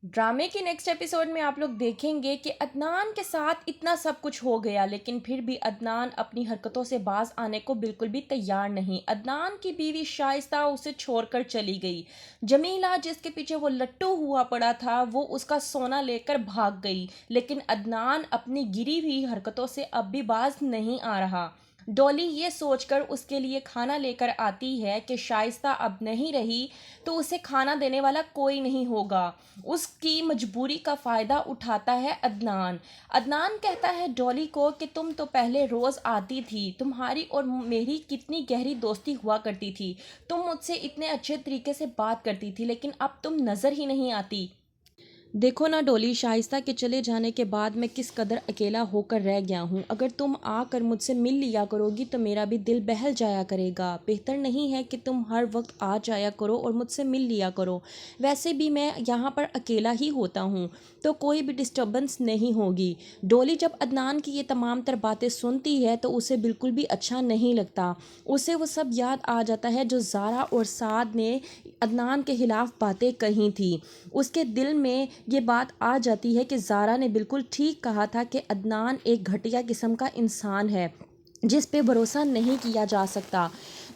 ڈرامے کی next episode میں آپ لوگ دیکھیں گے کہ عدنان کے ساتھ اتنا سب کچھ ہو گیا، لیکن پھر بھی عدنان اپنی حرکتوں سے باز آنے کو بالکل بھی تیار نہیں۔ عدنان کی بیوی شائستہ اسے چھوڑ کر چلی گئی۔ جمیلہ جس کے پیچھے وہ لٹو ہوا پڑا تھا وہ اس کا سونا لے کر بھاگ گئی، لیکن عدنان اپنی گری ہوئی حرکتوں سے اب بھی باز نہیں آ رہا۔ ڈولی یہ سوچ کر اس کے لیے کھانا لے کر آتی ہے کہ شائستہ اب نہیں رہی تو اسے کھانا دینے والا کوئی نہیں ہوگا۔ اس کی مجبوری کا فائدہ اٹھاتا ہے عدنان۔ عدنان کہتا ہے ڈولی کو کہ تم تو پہلے روز آتی تھی، تمہاری اور میری کتنی گہری دوستی ہوا کرتی تھی، تم مجھ سے اتنے اچھے طریقے سے بات کرتی تھی، لیکن اب تم نظر ہی نہیں آتی۔ دیکھو نا ڈولی، شائستہ کے چلے جانے کے بعد میں کس قدر اکیلا ہو کر رہ گیا ہوں۔ اگر تم آ کر مجھ سے مل لیا کرو گی تو میرا بھی دل بہل جایا کرے گا۔ بہتر نہیں ہے کہ تم ہر وقت آ جایا کرو اور مجھ سے مل لیا کرو۔ ویسے بھی میں یہاں پر اکیلا ہی ہوتا ہوں تو کوئی بھی ڈسٹربنس نہیں ہوگی۔ ڈولی جب عدنان کی یہ تمام تر باتیں سنتی ہے تو اسے بالکل بھی اچھا نہیں لگتا۔ اسے وہ سب یاد آ جاتا ہے جو زارا اور سعد نے عدنان کے خلاف باتیں کہی تھیں۔ اس کے دل میں یہ بات آ جاتی ہے کہ زارا نے بالکل ٹھیک کہا تھا کہ عدنان ایک گھٹیا قسم کا انسان ہے جس پہ بھروسہ نہیں کیا جا سکتا۔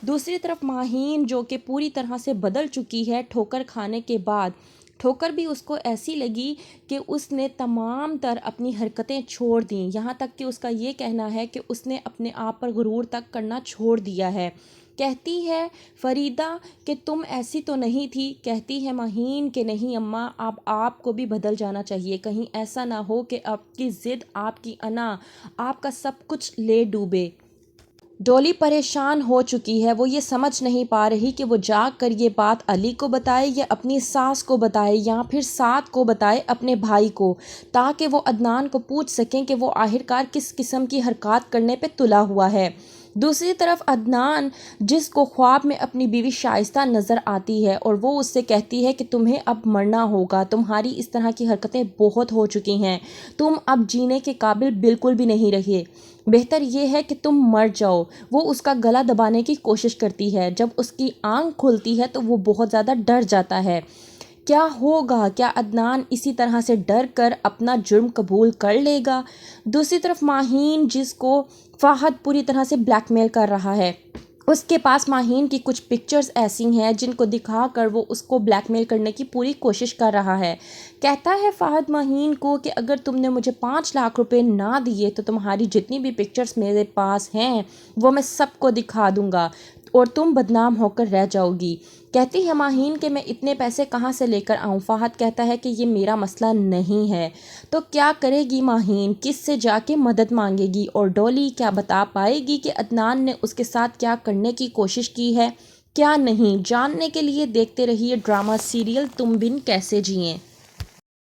دوسری طرف ماہین جو کہ پوری طرح سے بدل چکی ہے ٹھوکر کھانے کے بعد، ٹھوکر بھی اس کو ایسی لگی کہ اس نے تمام تر اپنی حرکتیں چھوڑ دیں، یہاں تک کہ اس کا یہ کہنا ہے کہ اس نے اپنے آپ پر غرور تک کرنا چھوڑ دیا ہے۔ کہتی ہے فریدہ کہ تم ایسی تو نہیں تھی، کہتی ہے ماہین کہ نہیں اماں، اب آپ کو بھی بدل جانا چاہیے، کہیں ایسا نہ ہو کہ آپ کی ضد، آپ کی انا، آپ کا سب کچھ لے ڈوبے۔ ڈولی پریشان ہو چکی ہے، وہ یہ سمجھ نہیں پا رہی کہ وہ جاگ کر یہ بات علی کو بتائے یا اپنی ساس کو بتائے یا پھر سعد کو بتائے، اپنے بھائی کو، تاکہ وہ عدنان کو پوچھ سکیں کہ وہ آخرکار کس قسم کی حرکات کرنے پہ تلا ہوا ہے۔ دوسری طرف عدنان جس کو خواب میں اپنی بیوی شائستہ نظر آتی ہے اور وہ اس سے کہتی ہے کہ تمہیں اب مرنا ہوگا، تمہاری اس طرح کی حرکتیں بہت ہو چکی ہیں، تم اب جینے کے قابل بالکل بھی نہیں رہے، بہتر یہ ہے کہ تم مر جاؤ۔ وہ اس کا گلا دبانے کی کوشش کرتی ہے، جب اس کی آنکھ کھلتی ہے تو وہ بہت زیادہ ڈر جاتا ہے۔ کیا ہوگا؟ کیا عدنان اسی طرح سے ڈر کر اپنا جرم قبول کر لے گا؟ دوسری طرف ماہین جس کو فہد پوری طرح سے بلیک میل کر رہا ہے، اس کے پاس ماہین کی کچھ پکچرز ایسی ہیں جن کو دکھا کر وہ اس کو بلیک میل کرنے کی پوری کوشش کر رہا ہے۔ کہتا ہے فہد ماہین کو کہ اگر تم نے مجھے 5 لاکھ روپے نہ دیے تو تمہاری جتنی بھی پکچرز میرے پاس ہیں وہ میں سب کو دکھا دوں گا اور تم بدنام ہو کر رہ جاؤ گی۔ کہتی ہے ماہین کہ میں اتنے پیسے کہاں سے لے کر آؤں؟ فہد کہتا ہے کہ یہ میرا مسئلہ نہیں ہے۔ تو کیا کرے گی ماہین؟ کس سے جا کے مدد مانگے گی؟ اور ڈولی کیا بتا پائے گی کہ عدنان نے اس کے ساتھ کیا کرنے کی کوشش کی ہے، کیا نہیں؟ جاننے کے لیے دیکھتے رہیے ڈرامہ سیریل تم بن کیسے جئیں۔